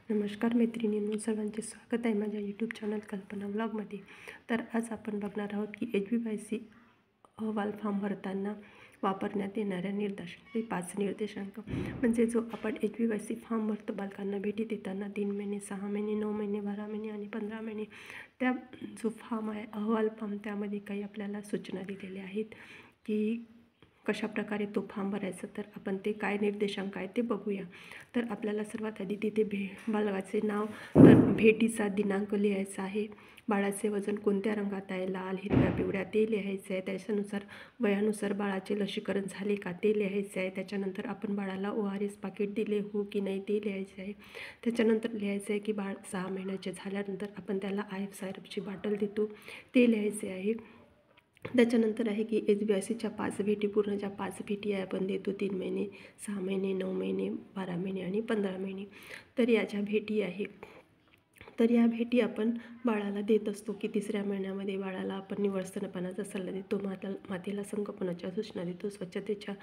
नमस्कार मैत्रिणींनो, सर्वांचे स्वागत आहे माझ्या यूट्यूब चॅनल कल्पना व्लॉगमध्ये। तर आज आपण बघणार आहोत की HBYC अहवाल फॉर्म भरताना वापरण्यात येणाऱ्या निर्देशांक 5 निर्देशांक म्हणजे जो आपण HBYC फॉर्म भरतो बालकांना भेटी देताना 3 महिने, 6 महिने, 9 महिने, 12 महिने आणि 15 महिने, त्या जो फॉर्म आहे अहवाल फॉर्म, त्यामध्ये काही आपल्याला सूचना दिलेल्या आहेत की कशा प्रकारे तो फॉर्म भरायचा। तर आपण ते काय निर्देशांक आहे ते बघूया। तर आपल्याला सर्वात आधी तिथे बालकाचे नाव, तर भेटीचा दिनांक लिहायचा आहे, बाळाचे वजन कोणत्या रंगात आहे, लाल, हिरव्या, पिवळ्या, ते लिहायचं आहे, त्याच्यानुसार वयानुसार बाळाचे लसीकरण झाले का ते लिहायचे आहे, त्याच्यानंतर आपण बाळाला ORS पाकिट दिले हो की नाही ते लिहायचे आहे, त्याच्यानंतर लिहायचं आहे की बाळ 6 महिन्याचे झाल्यानंतर आपण त्याला IF सायरपची बाटल देतो ते लिहायचे आहे। त्याच्यानंतर आहे की HBYCच्या 5 भेटी, पूर्ण ज्या 5 भेटी आहे आपण देतो 3 महिने, 6 महिने, 9 महिने, 12 महिने आणि 15 महिने, तर या ज्या भेटी आहे तर या भेटी आपण बाळाला देत असतो की 3ऱ्या महिन्यामध्ये बाळाला आपण निव्वळ स्तनपानाचा सल्ला देतो, मातेला संगोपनाच्या सूचना देतो, स्वच्छतेच्या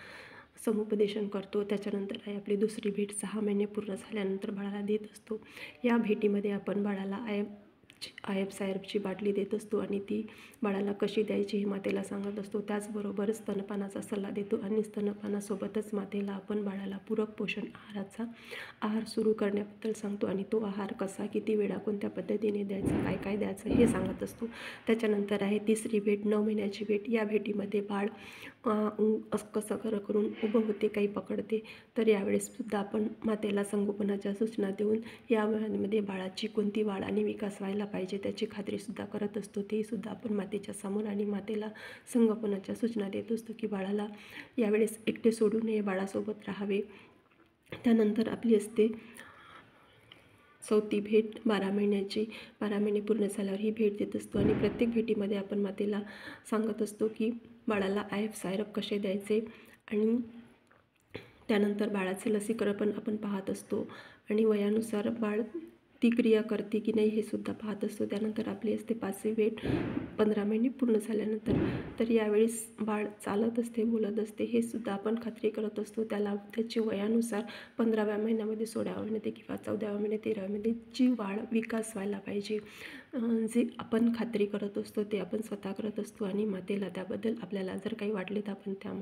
समुपदेशन करतो। त्याच्यानंतर आहे आपली दुसरी भेट 6 महिने पूर्ण झाल्यानंतर बाळाला देत असतो। या भेटीमध्ये आपण बाळाला IF सायरपची बाटली देत असतो आणि ती बाळाला कशी द्यायची हे मातेला सांगत असतो। त्याचबरोबर स्तनपानाचा सल्ला देतो आणि स्तनपानासोबतच मातेला आपण बाळाला पूरक पोषण आहार सुरू करण्याबद्दल सांगतो आणि तो आहार कसा, किती वेळा, कोणत्या पद्धतीने द्यायचा, काय काय द्यायचं हे सांगत असतो। त्याच्यानंतर आहे तिसरी भेट, 9 महिन्याची भेट। या भेटीमध्ये बाळ कसं करून उभं होते, काही पकडते, तर यावेळेससुद्धा आपण मातेला संगोपनाच्या सूचना देऊन या वेळामध्ये बाळाची कोणती वाढ आणि विकास व्हायला पाहिजे त्याची खात्रीसुद्धा करत असतो। ते सुद्धा आपण मातेच्या समोर आणि मातेला संगोपनाच्या सूचना देत असतो की बाळाला यावेळेस एकटे सोडू नये, बाळासोबत राहावे। त्यानंतर आपली असते 4थी भेट 12 महिन्याची। 12 महिने पूर्ण झाल्यावर ही भेट देत असतो आणि प्रत्येक भेटीमध्ये आपण मातेला सांगत असतो की बाळाला IF सायरप कसे द्यायचे आणि त्यानंतर बाळाचे लसीकरण पण आपण पाहत असतो आणि वयानुसार बाळ ती क्रिया करते की नाही हे सुद्धा पाहत असतो। त्यानंतर आपली असते 5वी भेट 15 महिने पूर्ण झाल्यानंतर, तर यावेळेस बाळ चालत असते, बोलत असते, हे सुद्धा आपण खात्री करत असतो। त्याची वयानुसार 15व्या महिन्यामध्ये, 16व्या महिन्यामध्ये किंवा 14व्या महिन्यात, 13व्या महिन्यामध्ये जी वाढ विकास व्हायला पाहिजे जे आपण खात्री करत असतो ते आपण स्वतः करत असतो आणि मातेला त्याबद्दल आपल्याला जर काही वाटले तर आपण त्या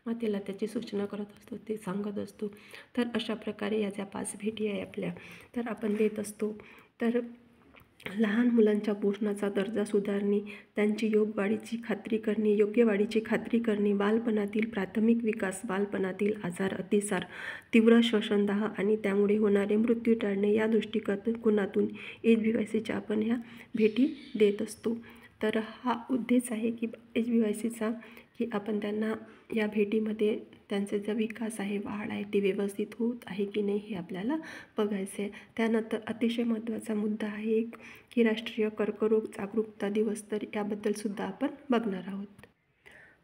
मातेला त्याची सूचना करत असतो, ते सांगत असतो। तर अशा प्रकारे या ज्या 5 भेटी आहे आपल्या तर आपण देत असतो। तर लहान मुलांच्या पोषणाचा दर्जा सुधारणे, त्यांची योग्य वाढीची खात्री करणे, बालपणातील प्राथमिक विकास, बालपणातील आजार, अतिसार, तीव्र श्वसनदाह आणि त्यामुळे होणारे मृत्यू टाळणे, या दृष्टिकोनातून HBYCच्या आपण ह्या भेटी देत असतो। तर हा उद्देश आहे की HBYCचा की आपण त्यांना या भेटीमध्ये त्यांचा जो विकास आहे, वाढ आहे, ती व्यवस्थित होत आहे की नाही हे आपल्याला बघायचं आहे। त्यानंतर अतिशय महत्त्वाचा मुद्दा आहे एक की राष्ट्रीय कर्करोग जागरूकता दिवस, तर याबद्दलसुद्धा आपण बघणार आहोत।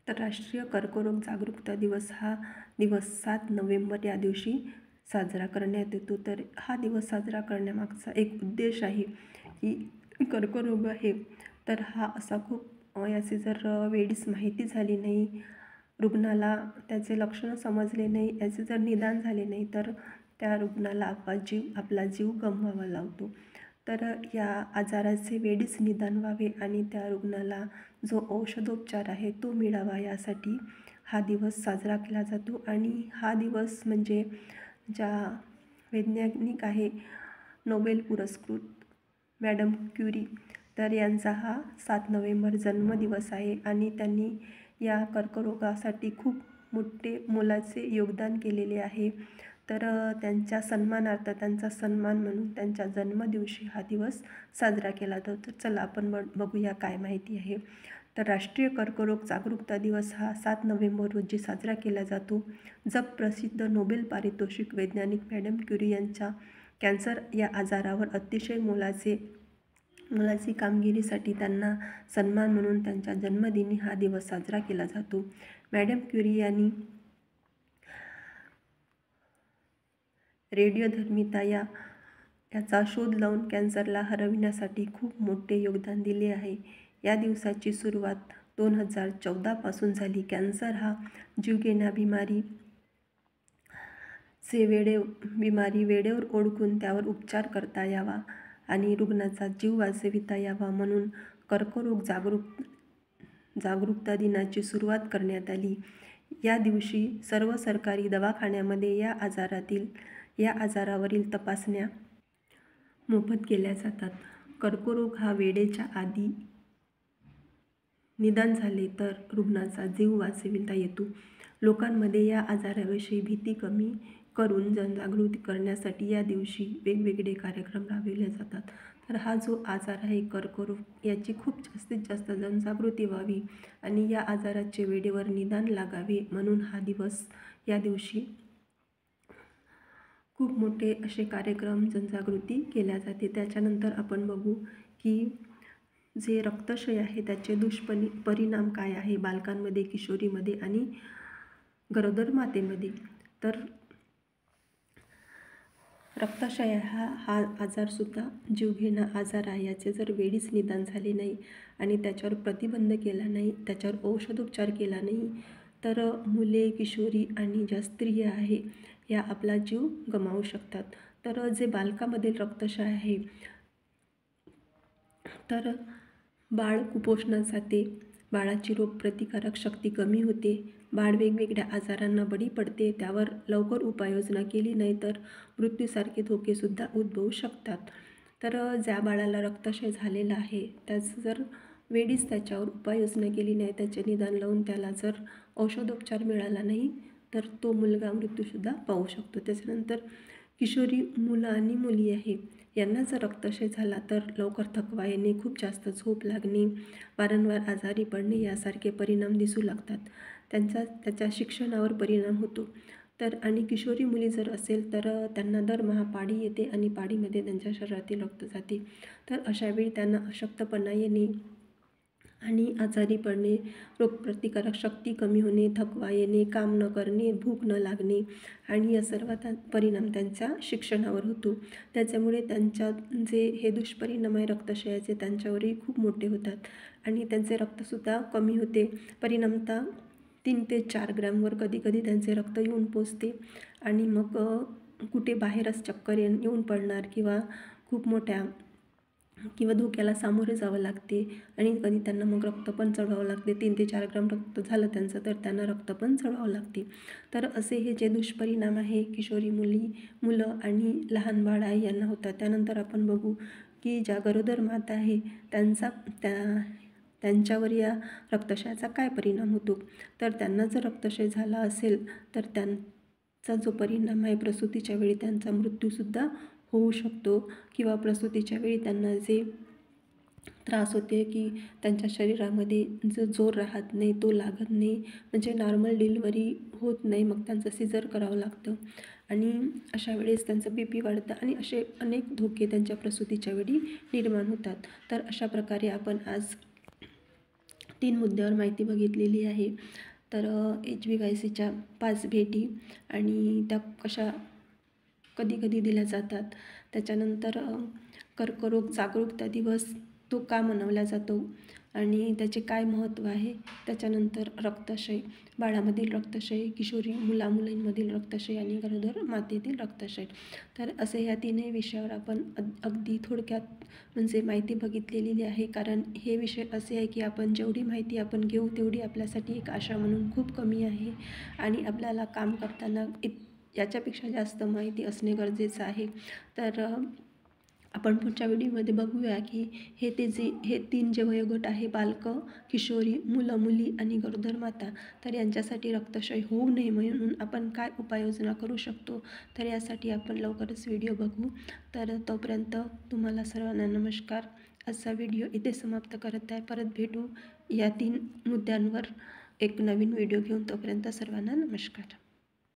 तर राष्ट्रीय कर्करोग जागरूकता दिवस हा दिवस 7 नोव्हेंबर या दिवशी साजरा करण्यात येतो। तर हा दिवस साजरा करण्यामागचा एक उद्देश आहे की कर्करोग आहे तर हा असा खूप याची जर वेळीच माहिती झाली नाही, रुग्णाला त्याचे लक्षणं समजले नाही, याचे जर निदान झाले नाही तर त्या रुग्णाला आपला जीव गमवावा लागतो। तर या आजाराचे वेळीच निदान व्हावे आणि त्या रुग्णाला जो औषधोपचार आहे तो मिळावा, यासाठी हा दिवस साजरा केला जातो। आणि हा दिवस म्हणजे ज्या वैज्ञानिक आहे नोबेल पुरस्कृत मॅडम क्युरी, तर यांचा हा 7 नोव्हेंबर जन्मदिवस आहे आणि त्यांनी या कर्करोगासाठी खूप मोलाचे योगदान केलेले आहे। तर त्यांच्या सन्मानार्थ, त्यांचा सन्मान म्हणून त्यांच्या जन्मदिवशी हा दिवस साजरा केला जातो। तर चला आपण बघूया काय माहिती आहे। तर राष्ट्रीय कर्करोग जागरूकता दिवस हा 7 नोव्हेंबर रोजी साजरा केला जातो। जगप्रसिद्ध नोबेल पारितोषिक वैज्ञानिक मॅडम क्युरी यांच्या कॅन्सर या आजारावर अतिशय मोलाची कामगिरीसाठी त्यांना सन्मान म्हणून त्यांच्या जन्मदिनी हा दिवस साजरा केला जातो। मॅडम क्युरी यांनी रेडिओधर्मिता याचा शोध लावून कॅन्सरला हरविण्यासाठी खूप मोठे योगदान दिले आहे। या दिवसाची सुरुवात 2014 पासून झाली। कॅन्सर हा जीवघेण्या बिमारी बिमारी वेळेवर ओळखून त्यावर उपचार करता यावा आणि रुग्णाचा जीव वाचविता यावा म्हणून कर्करोग जागरूकता दिनाची सुरुवात करण्यात आली. या दिवशी सर्व सरकारी दवाखान्यामध्ये या आजारावरील तपासण्या मोफत केल्या जातात. कर्करोग हा वेळेच्या आधी निदान झाले तर रुग्णाचा जीव वाचविता येतो. लोकांमध्ये या आजाराविषयी भीती कमी करून जनजागृती करण्यासाठी या दिवशी वेगवेगळे कार्यक्रम राबविले जातात. तर हा जो आजार आहे कर्करोग, याची खूप जास्तीत जास्त जनजागृती व्हावी आणि या आजाराचे वेळेवर निदान लागावे म्हणून या दिवशी खूप मोठे असे कार्यक्रम जनजागृती केल्या जाते. त्याच्यानंतर आपण बघू की जे रक्तक्षय आहे त्याचे परिणाम काय आहे बालकांमध्ये, किशोरीमध्ये आणि गरोदर मातेमध्ये. तर रक्तक्षय हा आजारसुद्धा जीवघेणा आजार आहे. याचे जर वेळीच निदान झाले नाही आणि त्याच्यावर प्रतिबंध केला नाही, त्याच्यावर औषधोपचार केला नाही तर मुले, किशोरी आणि ज्या स्त्रिया आहे या आपला जीव गमावू शकतात. तर जे बालकामधील रक्तक्षय आहे तर बाळ कुपोषणात जाते, बाळाची रोगप्रतिकारक शक्ती कमी होते, बाळ वेगवेगळ्या आजारांना बळी पडते. त्यावर लवकर उपाययोजना केली नाही तर मृत्यूसारखे धोकेसुद्धा उद्भवू शकतात. तर ज्या बाळाला रक्तक्षय झालेला आहे त्याचं जर वेळीच त्याच्यावर उपाययोजना केली नाही, त्याचे निदान लावून त्याला जर औषधोपचार मिळाला नाही तर तो मुलगा मृत्यूसुद्धा पावू शकतो. त्याच्यानंतर किशोरी मुलं आणि मुली आहे यांना जर रक्तक्षय झाला तर लवकर थकवा येणे, खूप जास्त झोप लागणे, वारंवार आजारी पडणे यासारखे परिणाम दिसू लागतात. त्याच्या शिक्षणावर परिणाम होतो. तर आणि किशोरी मुली जर असेल तर त्यांना दरमहा पाळी येते आणि पाळीमध्ये त्यांच्या शरीरातील रक्त जाते. तर अशावेळी त्यांना अशक्तपणा येणे आणि आजारी पडणे, रोगप्रतिकारक शक्ती कमी होणे, थकवा येणे, काम न करणे, भूक न लागणे आणि या सर्व परिणाम त्यांच्या शिक्षणावर होतो. त्याच्यामुळे त्यांच्या जे हे दुष्परिणाम आहे रक्तक्षयाचे त्यांच्यावरही खूप मोठे होतात आणि त्यांचे रक्तसुद्धा कमी होते. परिणामतः 3 ते 4 ग्रॅमवर कधी त्यांचे रक्त येऊन पोचते आणि मग कुठे बाहेरच चक्कर येऊन पडणार किंवा खूप मोठ्या धोक्याला सामोरे जावं लागते आणि कधी त्यांना मग रक्त पण चढवावं लागते. 3 ते 4 ग्रॅम रक्त झालं त्यांचं तर त्यांना रक्त पण चढवावं लागते. तर असे हे जे दुष्परिणाम आहे किशोरी मुलं आणि लहान बाळ आहे यांना होतात. त्यानंतर आपण बघू की ज्या गरोदर माता आहे त्यांच्यावर या रक्तक्षयाचा काय परिणाम होतो. तर त्यांना जर रक्तक्षय झाला असेल तर त्यांचा जो परिणाम आहे प्रसूतीच्या वेळी त्यांचा मृत्यूसुद्धा होऊ शकतो किंवा प्रसूतीच्या वेळी त्यांना जे त्रास होते की त्यांच्या शरीरामध्ये जो जोर राहत नाही, तो लागत नाही, म्हणजे नॉर्मल डिलिव्हरी होत नाही, मग त्यांचं सिझर करावं लागतं आणि अशा वेळेस त्यांचं BP वाढतं आणि असे अनेक धोके त्यांच्या प्रसूतीच्या वेळी निर्माण होतात. तर अशा प्रकारे आपण आज 3 मुद्द्यावर माहिती बघितलेली आहे. तर HBYCच्या 5 भेटी आणि त्या कशा कधी दिल्या जातात. त्याच्यानंतर कर्करोग जागरूकता दिवस तो का मनवला जातो आणि त्याचे काय महत्त्व आहे. त्याच्यानंतर रक्तक्षय, बाळामधील रक्तक्षय, किशोरी मुलांमधील रक्तक्षय आणि गरोदर मातेतील रक्तक्षय. तर असे ह्या 3ही विषयावर आपण अगदी थोडक्यात म्हणजे माहिती बघितलेली आहे. कारण हे विषय असे आहे की आपण जेवढी माहिती आपण घेऊ तेवढी आपल्यासाठी एक आशा म्हणून खूप कमी आहे आणि आपल्याला काम करताना याच्यापेक्षा जास्त माहिती असणे गरजेचं आहे. तर आपण पुढच्या व्हिडिओमध्ये बघूया की हे 3 जे वयोगट आहे बालकं, किशोरी, मुलं, मुली आणि गरोदर माता, तर यांच्यासाठी रक्तक्षय होऊ नये म्हणून आपण काय उपाययोजना करू शकतो. तर यासाठी आपण लवकरच व्हिडिओ बघू. तर तोपर्यंत तुम्हाला सर्वांना नमस्कार. आजचा व्हिडिओ इथे समाप्त करत आहे. परत भेटू या 3 मुद्द्यांवर एक नवीन व्हिडिओ घेऊन. तोपर्यंत सर्वांना नमस्कार.